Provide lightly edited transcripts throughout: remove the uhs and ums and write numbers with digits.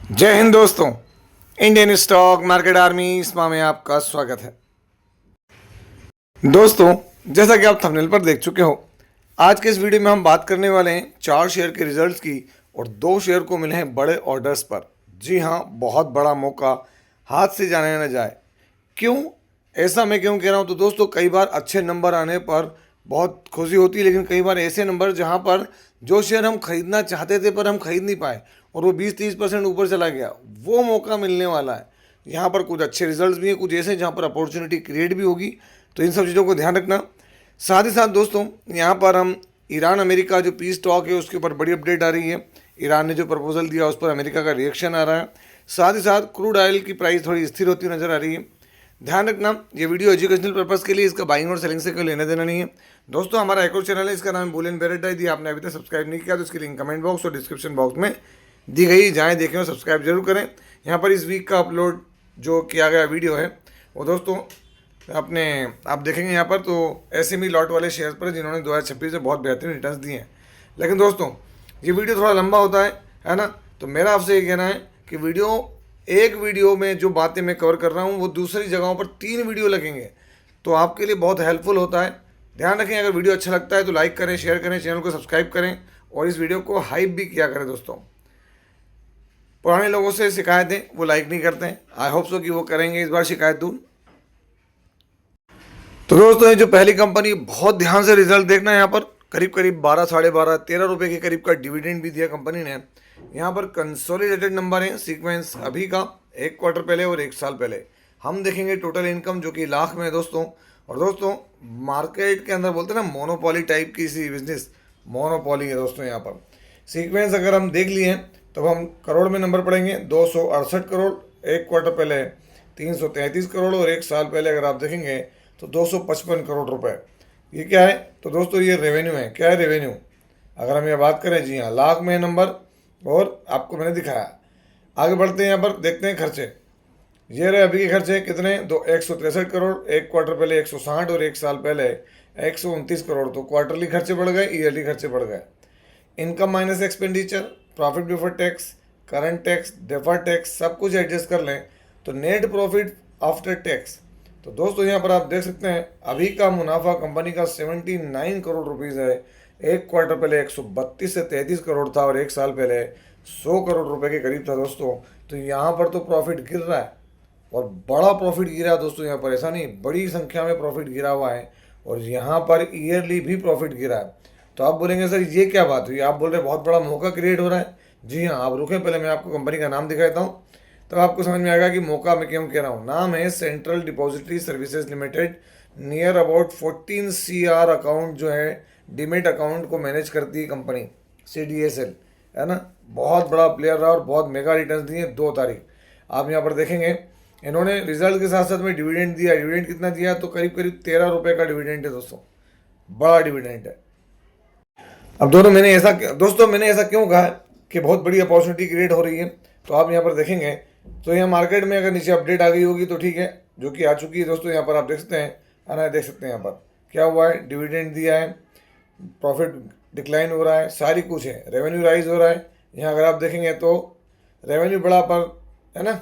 जय हिंद दोस्तों। Indian stock market army इसमा में आपका स्वागत है। दोस्तों, जैसा कि आप थंबनेल पर देख चुके हो, आज के इस वीडियो में हम बात करने वाले हैं 4 शेयर के रिजल्ट्स की और 2 शेयर को मिले हैं बड़े ऑर्डर्स पर। जी हाँ, बहुत बड़ा मौका हाथ से जाने न जाए। क्यों ऐसा मैं क्यों कह रहा हूँ? तो दोस्तों, कई बार अच्छे नंबर आने पर बहुत खुशी होती है, लेकिन कई बार ऐसे नंबर जहाँ पर जो शेयर हम खरीदना चाहते थे पर हम खरीद नहीं पाए और वो 20-30% ऊपर चला गया, वो मौका मिलने वाला है। यहाँ पर कुछ अच्छे रिजल्ट्स भी हैं, कुछ ऐसे जहाँ पर अपॉर्चुनिटी क्रिएट भी होगी, तो इन सब चीज़ों को ध्यान रखना। साथ ही साथ दोस्तों, यहाँ पर हम ईरान अमेरिका जो पीस टॉक है उसके ऊपर बड़ी अपडेट आ रही है। ईरान ने जो प्रपोजल दिया उस पर अमेरिका का रिएक्शन आ रहा है। साथ ही साथ क्रूड ऑयल की प्राइस थोड़ी स्थिर होती नजर आ रही है। ध्यान रखना, ये वीडियो एजुकेशनल पर्पस के लिए, इसका बाइंग और सेलिंग से कोई लेना देना नहीं है। दोस्तों, हमारा एक और चैनल है, इसका नाम बुलियन बेरेटा। यदि आपने अभी तक सब्सक्राइब नहीं किया तो इसकी लिंक कमेंट बॉक्स और डिस्क्रिप्शन बॉक्स में दी गई, जाएँ देखें और सब्सक्राइब जरूर करें। यहाँ पर इस वीक का अपलोड जो किया गया वीडियो है वो दोस्तों अपने आप देखेंगे यहाँ पर, तो SME लॉट वाले शेयर पर जिन्होंने 2026 में बहुत बेहतरीन रिटर्न्स दिए हैं। लेकिन दोस्तों, ये वीडियो थोड़ा लंबा होता है ना, तो मेरा आपसे ये कहना है कि एक वीडियो में जो बातें मैं कवर कर रहा हूँ वो दूसरी जगहों पर 3 वीडियो लगेंगे, तो आपके लिए बहुत हेल्पफुल होता है। ध्यान रखें, अगर वीडियो अच्छा लगता है तो लाइक करें, शेयर करें, चैनल को सब्सक्राइब करें और इस वीडियो को हाइप भी किया करें। दोस्तों, पुराने लोगों से शिकायतें वो लाइक नहीं करते हैं, आई होप सो कि वो करेंगे इस बार शिकायत दूर। तो दोस्तों, ये जो पहली कंपनी, बहुत ध्यान से रिजल्ट देखना है। यहाँ पर करीब करीब 12, साढ़े 12, 13 रुपये के करीब का डिविडेंड भी दिया कंपनी ने। यहाँ पर कंसोलिडेटेड नंबर है, सीक्वेंस अभी का, 1 क्वार्टर पहले और 1 साल पहले। हम देखेंगे टोटल इनकम जो कि लाख में है दोस्तों। और दोस्तों, मार्केट के अंदर बोलते हैं ना, मोनोपॉली टाइप की सी बिजनेस, मोनोपॉली है दोस्तों। यहाँ पर सीक्वेंस अगर हम देख लिए हैं तो हम करोड़ में नंबर पढ़ेंगे, 268 करोड़ 1 क्वार्टर पहले, 333 करोड़ और 1 साल पहले अगर आप देखेंगे तो 255 करोड़ रुपए। ये क्या है? तो दोस्तों, ये रेवेन्यू है। क्या है रेवेन्यू? अगर हम ये बात करें, जी हाँ, लाख में है नंबर और आपको मैंने दिखाया। आगे बढ़ते हैं, यहाँ पर देखते हैं खर्चे। ये रहे अभी के खर्चे कितने, 163 करोड़, 1 क्वार्टर पहले 160 और 1 साल पहले 129 करोड़। तो क्वार्टरली खर्चे बढ़ गए, ईयरली खर्चे बढ़ गए। Income minus expenditure, profit before tax, current tax, deferred tax, सब कुछ एडजस्ट कर लें तो नेट प्रॉफिट आफ्टर टैक्स। तो दोस्तों, यहाँ पर आप देख सकते हैं अभी का मुनाफा कंपनी का 79 करोड़ रुपीज़ है। 1 क्वार्टर पहले 132 से 33 करोड़ था और 1 साल पहले 100 करोड़ रुपए के करीब था दोस्तों। तो यहाँ पर तो प्रॉफिट गिर रहा है और बड़ा प्रॉफिट गिरा है दोस्तों। यहाँ पर ऐसा नहीं, बड़ी संख्या में प्रॉफिट गिरा हुआ है और यहाँ पर ईयरली भी प्रॉफिट गिरा है। तो आप बोलेंगे सर ये क्या बात हुई, आप बोल रहे बहुत बड़ा मौका क्रिएट हो रहा है। जी हाँ, आप रुकें, पहले मैं आपको कंपनी का नाम दिखाता हूँ तब आपको समझ में आएगा कि मौका मैं क्यों कह रहा हूँ। नाम है central depository services limited. Near about 14 CR account जो है, डीमेट अकाउंट को मैनेज करती है कंपनी, CDSL, है ना। बहुत बड़ा प्लेयर रहा और बहुत मेगा रिटर्न दिए 2 तारीख। आप यहाँ पर देखेंगे इन्होंने रिजल्ट के साथ साथ में डिविडेंड दिया। डिविडेंड कितना दिया? तो करीब करीब 13 रुपये का डिविडेंड है दोस्तों, बड़ा डिविडेंड है। अब मैंने ऐसा क्यों कहा कि बहुत बड़ी अपॉर्चुनिटी क्रिएट हो रही है? तो आप यहाँ पर देखेंगे तो यहाँ मार्केट में अगर नीचे अपडेट आ गई होगी तो ठीक है, जो कि आ चुकी है दोस्तों। यहाँ पर आप देख सकते हैं, है ना, देख सकते हैं यहाँ पर क्या हुआ है, डिविडेंड दिया है, प्रॉफिट डिक्लाइन हो रहा है, सारी कुछ है, रेवेन्यू राइज हो रहा है। यहाँ अगर आप देखेंगे तो रेवेन्यू बढ़ा पर, है ना,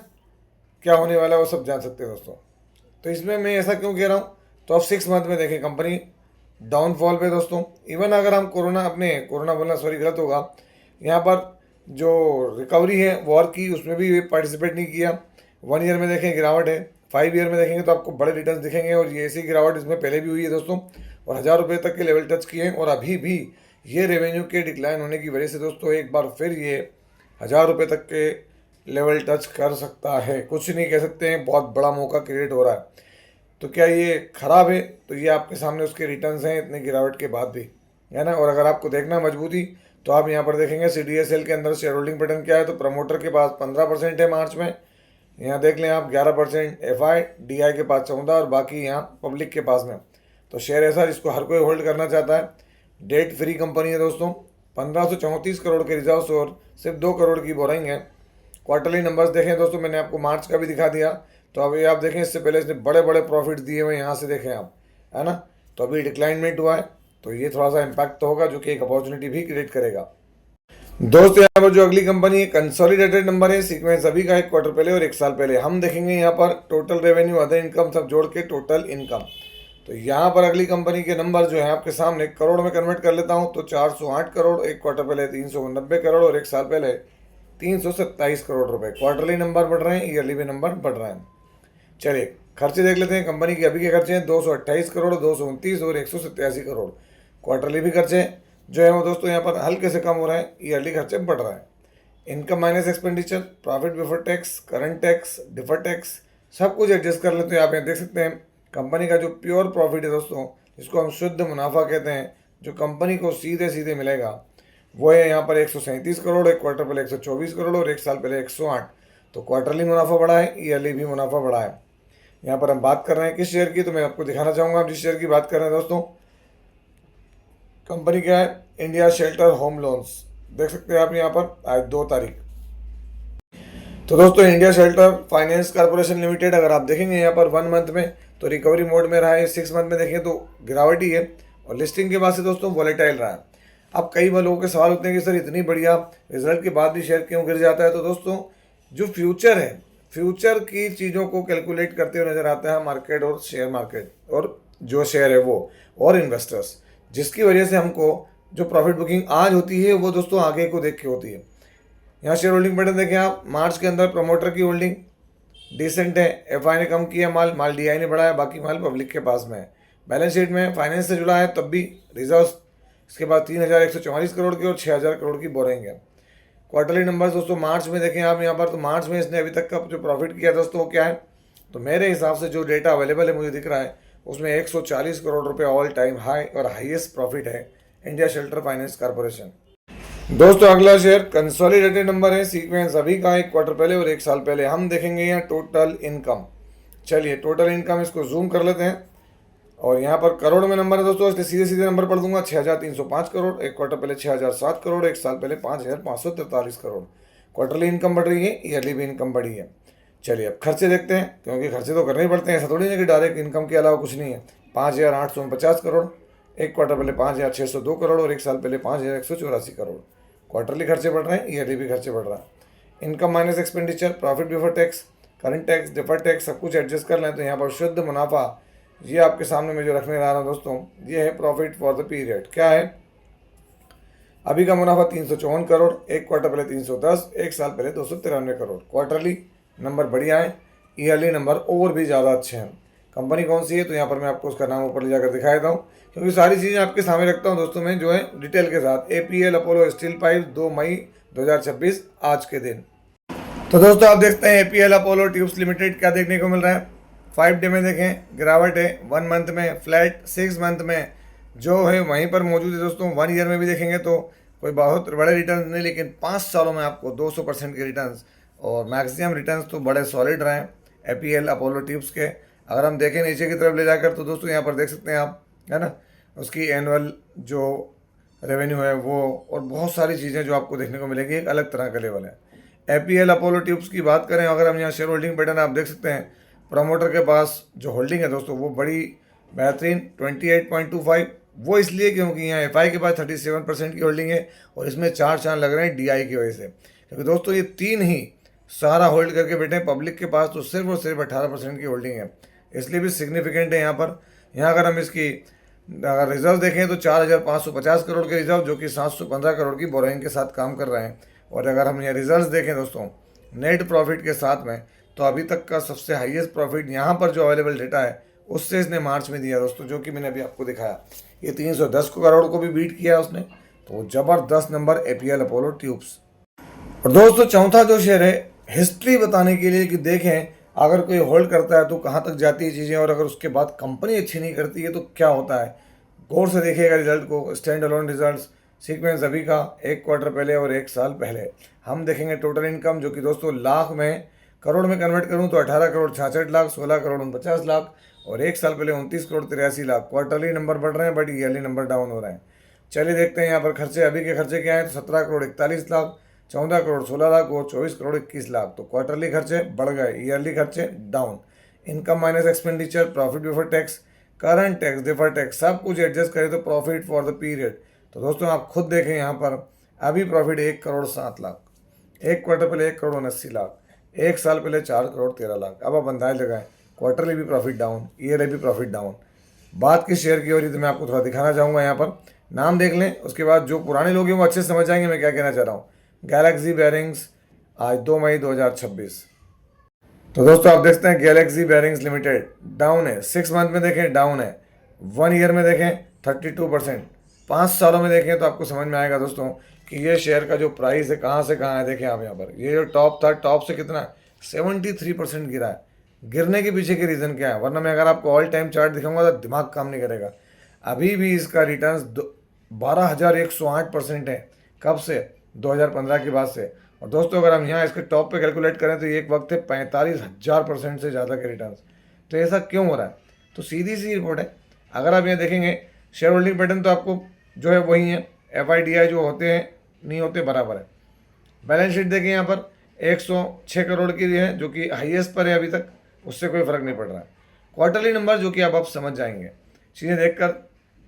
क्या होने वाला है वो सब जान सकते हैं दोस्तों। तो इसमें मैं ऐसा क्यों कह रहा हूँ? तो आप 6 मंथ में देखें कंपनी डाउनफॉल पे दोस्तों। इवन अगर हम कोरोना बोलना सॉरी गलत होगा, यहाँ पर जो रिकवरी है वॉर की, उसमें भी पार्टिसिपेट नहीं किया। 1 ईयर में देखें गिरावट है, 5 ईयर में देखेंगे तो आपको बड़े रिटर्न दिखेंगे और ये ऐसी गिरावट इसमें पहले भी हुई है दोस्तों और 1000 रुपये तक के लेवल टच किए हैं। और अभी भी ये रेवेन्यू के डिक्लाइन होने की वजह से दोस्तों एक बार फिर ये 1000 रुपये तक के लेवल टच कर सकता है। कुछ नहीं कह सकते हैं, बहुत बड़ा मौका क्रिएट हो रहा है। तो क्या ये खराब है? तो ये आपके सामने उसके रिटर्न्स हैं इतनी गिरावट के बाद भी, है ना। और अगर आपको देखना मजबूती तो आप यहाँ पर देखेंगे CDSL के अंदर शेयर होल्डिंग पैटर्न क्या है। तो प्रमोटर के पास 15% है मार्च में, यहाँ देख लें आप 11%, FI DI के पास 14 और बाकी यहाँ पब्लिक के पास में। तो शेयर ऐसा जिसको हर कोई होल्ड करना चाहता है। डेट फ्री कंपनी है दोस्तों, 1534 करोड़ के रिजर्व्स और सिर्फ 2 करोड़ की बोरिंग है। क्वार्टरली नंबर्स देखें दोस्तों, मैंने आपको मार्च का भी दिखा दिया। तो अभी आप देखें, इससे पहले इसने बड़े बड़े प्रॉफिट दिए हुए, यहाँ से देखें आप, है ना। तो अभी डिक्लाइनमेंट हुआ है, तो ये थोड़ा सा इम्पैक्ट तो होगा, जो कि एक अपॉर्चुनिटी भी क्रिएट करेगा। दोस्तों यहाँ पर जो अगली कंपनी है कंसोलिडेटेड नंबर है सीक्वेंस अभी का 1 क्वार्टर पहले और 1 साल पहले हम देखेंगे यहाँ पर टोटल रेवेन्यू अदर इनकम सब जोड़ के टोटल इनकम। तो यहाँ पर अगली कंपनी के नंबर जो है आपके सामने करोड़ में कन्वर्ट कर लेता हूँ तो 408 करोड़, 1 क्वार्टर पहले 390 करोड़ और 1 साल पहले 327 करोड़ रुपए। क्वार्टरली नंबर बढ़ रहे हैं, ईयरली भी नंबर बढ़ रहे हैं। चलिए खर्चे देख लेते हैं। कंपनी के अभी के खर्चे हैं 228 करोड़, 229 और 187 करोड़। क्वार्टरली भी खर्चे जो है वो दोस्तों यहाँ पर हल्के से कम हो रहे हैं, ईयरली खर्चे बढ़ रहे हैं। Income minus expenditure, profit before tax, current tax, defer tax सब कुछ एडजस्ट कर लेते हैं। आप यहाँ देख सकते हैं कंपनी का जो प्योर प्रॉफिट है दोस्तों, जिसको हम शुद्ध मुनाफा कहते हैं, जो कंपनी को सीधे सीधे मिलेगा, वो है यहाँ पर 137 करोड़, 1 क्वार्टर पहले 124 करोड़ और 1 साल पहले 108। तो क्वार्टरली मुनाफा बढ़ा है, ईयरली भी मुनाफा बढ़ा है। यहाँ पर हम बात कर रहे हैं किस शेयर की, तो मैं आपको दिखाना चाहूँगा। आप जिस शेयर की बात कर रहे हैं दोस्तों, कंपनी क्या है, इंडिया शेल्टर होम लोन्स। देख सकते हैं आप यहाँ पर आज 2 तारीख। तो दोस्तों India shelter finance corporation limited अगर आप देखेंगे यहाँ पर 1 मंथ में तो रिकवरी मोड में रहा है, 6 मंथ में देखें तो गिरावट ही है और लिस्टिंग के बाद से दोस्तों वॉलेटाइल रहा है। अब कई बार लोगों के सवाल होते हैं कि सर इतनी बढ़िया रिजल्ट के बाद भी शेयर क्यों गिर जाता है। तो दोस्तों जो फ्यूचर है, फ्यूचर की चीज़ों को कैलकुलेट करते हुए नजर आता है मार्केट और शेयर मार्केट और जो शेयर है वो और इन्वेस्टर्स, जिसकी वजह से हमको जो प्रॉफिट बुकिंग आज होती है वो दोस्तों आगे को देख के होती है। यहाँ शेयर होल्डिंग पैटर्न देखें आप, मार्च के अंदर प्रमोटर की होल्डिंग डिसेंट है, एफआई ने कम किया माल डीआई ने बढ़ाया, बाकी माल पब्लिक के पास में है। बैलेंस शीट में फाइनेंस से जुड़ा है तब भी रिजर्व, इसके बाद 3,144 करोड़ की और 6,000 करोड़ की बोरिंग है। क्वार्टरली नंबर्स दोस्तों मार्च में देखें आप यहाँ पर, तो मार्च में इसने अभी तक का जो प्रॉफिट किया दोस्तों वो क्या है, तो मेरे हिसाब से जो डेटा अवेलेबल है मुझे दिख रहा है उसमें 140 करोड़ रुपये ऑल टाइम हाई और हाईएस्ट प्रॉफिट है इंडिया शेल्टर फाइनेंस कॉर्पोरेशन। दोस्तों अगला शेयर कंसोलिडेटेड नंबर है सीक्वेंस अभी का 1 क्वार्टर पहले और 1 साल पहले। हम देखेंगे यहाँ टोटल इनकम। चलिए टोटल इनकम इसको जूम कर लेते हैं और यहाँ पर करोड़ में नंबर है दोस्तों, इसलिए सीधे सीधे नंबर पढ़ दूंगा। 6,305 करोड़, 1 क्वार्टर पहले 6,007 करोड़, 1 साल पहले 5,543 करोड़। क्वार्टरली इनकम बढ़ रही है, ईयरली भी इनकम बढ़ी है। चलिए अब खर्चे देखते हैं, क्योंकि खर्चे तो करने ही पड़ते हैं, ऐसा थोड़ी नहीं कि डायरेक्ट इनकम के अलावा कुछ नहीं है। 5,849 करोड़, 1 क्वार्टर पहले 5,602 करोड़ और 1 साल पहले 5,184 करोड़। क्वार्टरली खर्चे बढ़ रहे हैं, ईयरली भी खर्चे बढ़ रहा है। Income minus expenditure, profit before tax, current tax, defer tax सब कुछ एडजस्ट कर लें तो यहाँ पर शुद्ध मुनाफा ये आपके सामने मैं जो रखने जा रहा हूँ दोस्तों, ये है प्रॉफिट फॉर द पीरियड। क्या है, अभी का मुनाफा 354 करोड़, 1 क्वार्टर पहले 310, 1 साल पहले 293 करोड़। क्वार्टरली नंबर बढ़िया है, ईयरली नंबर और भी ज़्यादा अच्छे हैं। कंपनी कौन सी है, तो यहाँ पर मैं आपको उसका नाम ऊपर ले जाकर दिखा देता हूँ, क्योंकि सारी चीज़ें आपके सामने रखता हूँ दोस्तों मैं जो है डिटेल के साथ। APL अपोलो स्टील पाइप 2 मई 2026 आज के दिन। तो दोस्तों आप देखते हैं APL अपोलो ट्यूब्स लिमिटेड क्या देखने को मिल रहा है। 5 डे में देखें गिरावट है, 1 मंथ में फ्लैट, 6 मंथ में जो है वहीं पर मौजूद है दोस्तों। 1 ईयर में भी देखेंगे तो कोई बहुत बड़े रिटर्न नहीं, लेकिन 5 सालों में आपको 200% के रिटर्न और मैक्सिमम रिटर्न तो बड़े सॉलिड रहे हैं APL अपोलो ट्यूब्स के। अगर हम देखें नीचे की तरफ ले जाकर तो दोस्तों यहाँ पर देख सकते हैं आप, है ना, उसकी एनुअल जो रेवेन्यू है वो और बहुत सारी चीज़ें जो आपको देखने को मिलेगी, एक अलग तरह का लेवल है। APL अपोलो ट्यूब्स की बात करें अगर हम यहाँ शेयर होल्डिंग पैटर्न आप देख सकते हैं, प्रमोटर के पास जो होल्डिंग है दोस्तों वो बड़ी बेहतरीन 28.25, वो इसलिए क्योंकि यहाँ एफआई के पास 37% की होल्डिंग है और इसमें 4 चांद लग रहे हैं DI की वजह से, क्योंकि दोस्तों ये 3 ही सारा होल्ड करके बैठे हैं। पब्लिक के पास तो सिर्फ और सिर्फ 18% की होल्डिंग है, इसलिए भी सिग्निफिकेंट है यहाँ पर। यहाँ अगर हम इसकी अगर रिजर्व देखें तो 4,550 करोड़ के रिजर्व, जो कि 715 करोड़ की बोरिंग के साथ काम कर रहे हैं। और अगर हम ये रिजल्ट्स देखें दोस्तों नेट प्रॉफिट के साथ में, तो अभी तक का सबसे हाईएस्ट प्रॉफिट यहाँ पर जो अवेलेबल डेटा है उससे इसने मार्च में दिया दोस्तों, जो कि मैंने अभी आपको दिखाया। ये 310 करोड़ को भी बीट किया उसने, तो ज़बरदस्त नंबर APL अपोलो ट्यूब्स। और दोस्तों चौथा जो शेयर है, हिस्ट्री बताने के लिए कि देखें अगर कोई होल्ड करता है तो कहाँ तक जाती है चीज़ें, और अगर उसके बाद कंपनी अच्छी नहीं करती है तो क्या होता है। गौर से देखिएगा रिजल्ट को, स्टैंड अलोन रिजल्ट्स सीक्वेंस अभी का 1 क्वार्टर पहले और 1 साल पहले। हम देखेंगे टोटल इनकम, जो कि दोस्तों लाख में करोड़ में कन्वर्ट करूं तो 18 करोड़ 66 लाख, 16 करोड़ 49 लाख और 1 साल पहले 29 करोड़ 83 लाख। क्वार्टरली नंबर बढ़ रहे हैं बट ईयरली नंबर डाउन हो रहे हैं। चलिए देखते हैं यहाँ पर खर्चे, अभी के खर्चे क्या हैं, तो 17 करोड़ 41 लाख, 14 करोड़ 16 लाख और 24 करोड़ 21 लाख। तो क्वार्टरली खर्चे बढ़ गए, ईयरली खर्चे down. Income minus expenditure, profit before tax, current tax, defer tax सब कुछ एडजस्ट करें तो प्रॉफिट फॉर द पीरियड। तो दोस्तों आप खुद देखें यहाँ पर अभी प्रॉफिट 1,07,00,000, एक क्वार्टर पहले 1,80,00,000, एक साल पहले 4,13,00,000। अब आप अंदाज लगाएं, क्वार्टरली भी प्रॉफिट डाउन, ईयर भी प्रॉफिट डाउन। बात किस शेयर की हो रही तो मैं आपको थोड़ा दिखाना चाहूँगा। यहाँ पर नाम देख लें, उसके बाद जो पुराने लोग हैं वो अच्छे से समझ जाएंगे मैं क्या कहना चाह रहा हूँ। गैलेक्सी बेयरिंग्स, आज 2 मई 2026। तो दोस्तों आप देखते हैं गैलेक्सी बेयरिंग्स लिमिटेड डाउन है, 6 मंथ में देखें डाउन है, 1 ईयर में देखें 32%, 5 सालों में देखें तो आपको समझ में आएगा दोस्तों कि ये शेयर का जो प्राइस है कहाँ से कहाँ है। देखें आप यहाँ पर, ये जो टॉप था, टॉप से कितना 73% गिरा है। गिरने के पीछे के रीज़न क्या है, वरना मैं अगर आपको ऑल टाइम चार्ट दिखाऊंगा तो दिमाग काम नहीं करेगा। अभी भी इसका रिटर्न्स 12,108% है। कब से? 2015 के बाद से। और दोस्तों अगर हम यहाँ इसके टॉप पे कैलकुलेट करें तो ये एक वक्त थे 45,000% से ज़्यादा के रिटर्न्स। तो ऐसा क्यों हो रहा है? तो सीधी सी रिपोर्ट है। अगर आप यहाँ देखेंगे शेयर होल्डिंग पैटर्न तो आपको जो है वही है, FIDI जो होते हैं नहीं होते बराबर है। बैलेंस शीट देखें यहाँ पर 106 करोड़ की है जो कि हाईएस्ट पर है अभी तक, उससे कोई फ़र्क नहीं पड़ रहा है। क्वार्टरली नंबर जो कि अब आप समझ जाएंगे चीज़ें देखकर,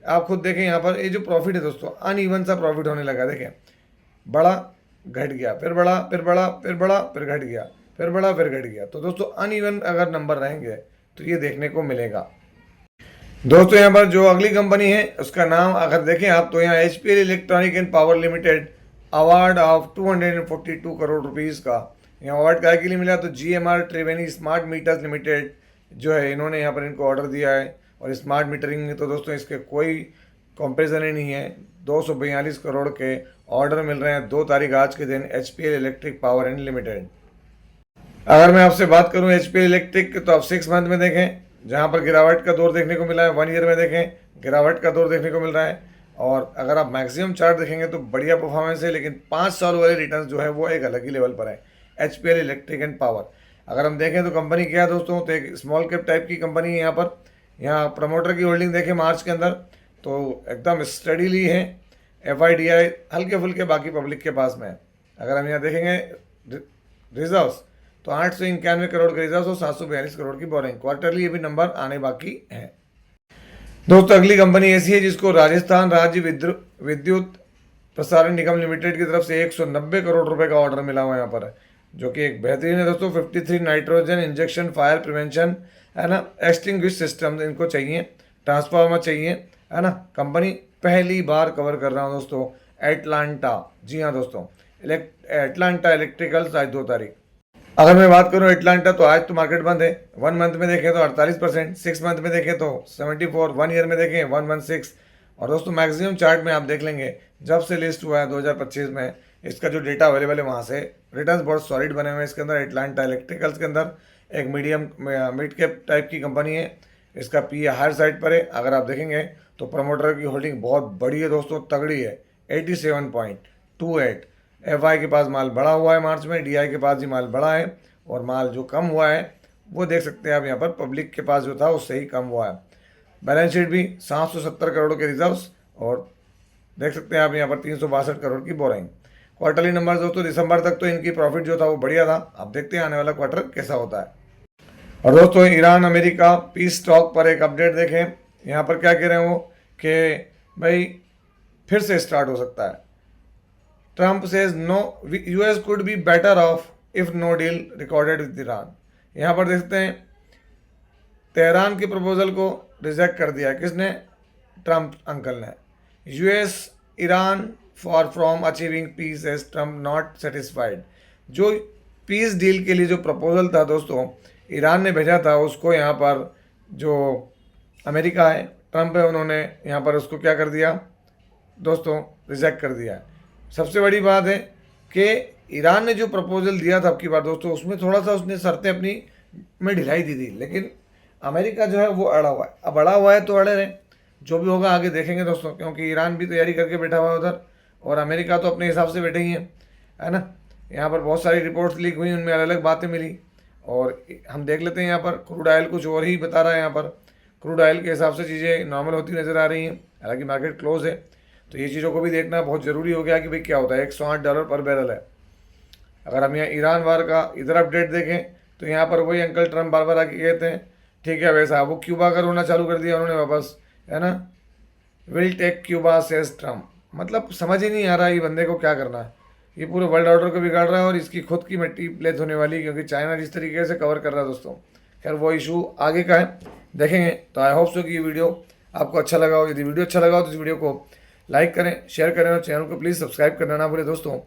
आप खुद देखें यहाँ पर ये जो प्रॉफिट है दोस्तों अनइवन सा प्रॉफिट होने लगा। देखें बड़ा घट गया, फिर बड़ा, फिर बड़ा, फिर बड़ा, फिर घट गया, फिर बड़ा, फिर घट गया। तो दोस्तों अनइवन अगर नंबर रहेंगे तो ये देखने को मिलेगा। दोस्तों यहाँ पर जो अगली कंपनी है उसका नाम अगर देखें आप तो यहाँ HPL electronic and power limited, award of 242 crore rupees का यहाँ अवार्ड काय के लिए मिला। तो GMR त्रिवेणी स्मार्ट मीटर्स लिमिटेड जो है इन्होंने यहाँ पर इनको ऑर्डर दिया है। और स्मार्ट मीटरिंग में तो दोस्तों इसके कोई कंपेरिजन ही नहीं है। 242 करोड़ के ऑर्डर मिल रहे हैं 2 तारीख आज के दिन HPL electric power and limited. अगर मैं आपसे बात करूं HPL इलेक्ट्रिक तो आप 6 मंथ में देखें जहां पर गिरावट का दौर देखने को मिला है, 1 ईयर में देखें गिरावट का दौर देखने को मिल रहा है। और अगर आप मैक्सिमम चार्ट देखेंगे तो बढ़िया परफॉर्मेंस है, लेकिन 5 साल वाले रिटर्न जो है वो एक अलग ही लेवल पर है HPL इलेक्ट्रिक एंड पावर। अगर हम देखें तो कंपनी क्या है दोस्तों, तो एक स्मॉल कैप टाइप की कंपनी है। यहाँ प्रमोटर की होल्डिंग देखें मार्च के अंदर तो एकदम स्टडीली है। FIDI हल्के फुल्के बाकी पब्लिक के पास में है। अगर हम यहाँ देखेंगे रिजर्व्स तो 891 करोड़ के रिजर्व और 742 करोड़ की बोरिंग। क्वार्टरली ये भी नंबर आने बाकी है। दोस्तों अगली कंपनी ऐसी है जिसको राजस्थान राज्य विद्युत प्रसारण निगम लिमिटेड की तरफ से 190 करोड़ रुपए का ऑर्डर मिला हुआ यहाँ पर, जो कि एक बेहतरीन है दोस्तों। 53 नाइट्रोजन इंजेक्शन फायर प्रिवेंशन है ना, एक्सटिंग्विश सिस्टम इनको चाहिए, ट्रांसफार्मर चाहिए है ना। कंपनी पहली बार कवर कर रहा हूँ दोस्तों एटलांटा। जी हाँ दोस्तों, एटलांटा इलेक्ट्रिकल्स आज 2 तारीख। अगर मैं बात करूं एटलांटा तो आज तो मार्केट बंद है। 1 मंथ में देखें तो 48%, 6 मंथ में देखें तो 74, 1 ईयर में देखें 116। और दोस्तों मैक्सिमम चार्ट में आप देख लेंगे जब से लिस्ट हुआ है 2025 में इसका जो डेटा अवेलेबल है वहाँ से रिटर्न्स बहुत सॉलिड बने हुए हैं इसके अंदर। एटलांटा इलेक्ट्रिकल्स के अंदर एक मीडियम मिड कैप टाइप की कंपनी है, इसका PE हायर साइड पर है। अगर आप देखेंगे तो प्रमोटर की होल्डिंग बहुत बड़ी है दोस्तों, तगड़ी है 87.28। FI के पास माल बढ़ा हुआ है मार्च में, DI के पास ही माल बढ़ा है, और माल जो कम हुआ है वो देख सकते हैं आप यहाँ पर पब्लिक के पास जो था उससे ही कम हुआ है। बैलेंस शीट भी 770 करोड़ के रिजर्व्स और देख सकते हैं आप यहाँ पर 362 करोड़ की बोरिंग। क्वार्टरली नंबर दोस्तों दिसंबर तक तो इनकी प्रॉफिट जो था वो बढ़िया था। आप देखते हैं आने वाला क्वार्टर कैसा होता है। और दोस्तों ईरान अमेरिका पीस टॉक पर एक अपडेट देखें। यहाँ पर क्या कह रहे हैं वो कि भाई फिर से स्टार्ट हो सकता है। Trump says no US could be better off if no deal recorded with Iran. यहाँ पर देखते हैं तेहरान के प्रपोजल को रिजेक्ट कर दिया किसने? ट्रंप अंकल ने। US Iran for from achieving peace as Trump not satisfied. जो पीस डील के लिए जो प्रपोजल था दोस्तों ईरान ने भेजा था उसको यहाँ पर जो अमेरिका है ट्रंप है उन्होंने यहाँ पर उसको क्या कर दिया दोस्तों, रिजेक्ट कर दिया। सबसे बड़ी बात है कि ईरान ने जो प्रपोजल दिया था अब की बार दोस्तों उसमें थोड़ा सा उसने शर्तें अपनी में ढिलाई दी थी, लेकिन अमेरिका जो है वो अड़ा हुआ है। अब अड़ा हुआ है तो अड़े रहे, जो भी होगा आगे देखेंगे दोस्तों, क्योंकि ईरान भी तैयारी करके बैठा हुआ है उधर और अमेरिका तो अपने हिसाब से बैठे ही है ना। यहाँ पर बहुत सारी रिपोर्ट्स लीक हुई, उनमें अलग अलग बातें मिली और हम देख लेते हैं। यहाँ पर क्रूड ऑयल कुछ और ही बता रहा है। यहाँ पर क्रूड ऑयल के हिसाब से चीज़ें नॉर्मल होती नज़र आ रही हैं, हालांकि मार्केट क्लोज है, तो ये चीज़ों को भी देखना बहुत ज़रूरी हो गया कि भाई क्या होता है। $108 पर बैरल है। अगर हम यहाँ ईरान वार का इधर अपडेट देखें तो यहाँ पर वही अंकल ट्रंप बार बार आके कहते हैं ठीक है वैसा, वो क्यूबा का रोना चालू कर दिया उन्होंने वापस, है ना। Will take Cuba says Trump. मतलब समझ ही नहीं आ रहा ये बंदे को क्या करना है। ये पूरे वर्ल्ड ऑर्डर को बिगाड़ रहा है और इसकी खुद की मिट्टी प्लेस होने वाली है, क्योंकि चाइना जिस तरीके से कवर कर रहा है दोस्तों। खैर वो इशू आगे का है, देखेंगे। तो आई होप सो कि ये वीडियो आपको अच्छा लगा हो। यदि वीडियो अच्छा लगा हो तो इस वीडियो को लाइक करें, शेयर करें और चैनल को प्लीज़ सब्सक्राइब करना ना भूलें दोस्तों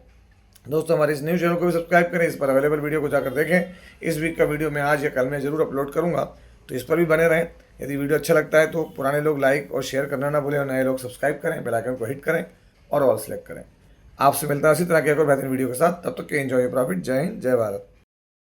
हमारे इस न्यू चैनल को भी सब्सक्राइब करें। इस पर अवेलेबल वीडियो को जाकर देखें। इस वीक का वीडियो मैं आज या कल में ज़रूर अपलोड करूँगा, तो इस पर भी बने रहें। यदि वीडियो अच्छा लगता है तो पुराने लोग लाइक और शेयर करना ना भूलें और नए लोग सब्सक्राइब करें, बेल आइकन को हिट करें और ऑल सेलेक्ट करें। आपसे मिलता है इसी तरह के एक और बेहतरीन वीडियो के साथ। तब तक के एंजॉय प्रॉफिट। जय हिंद, जय भारत।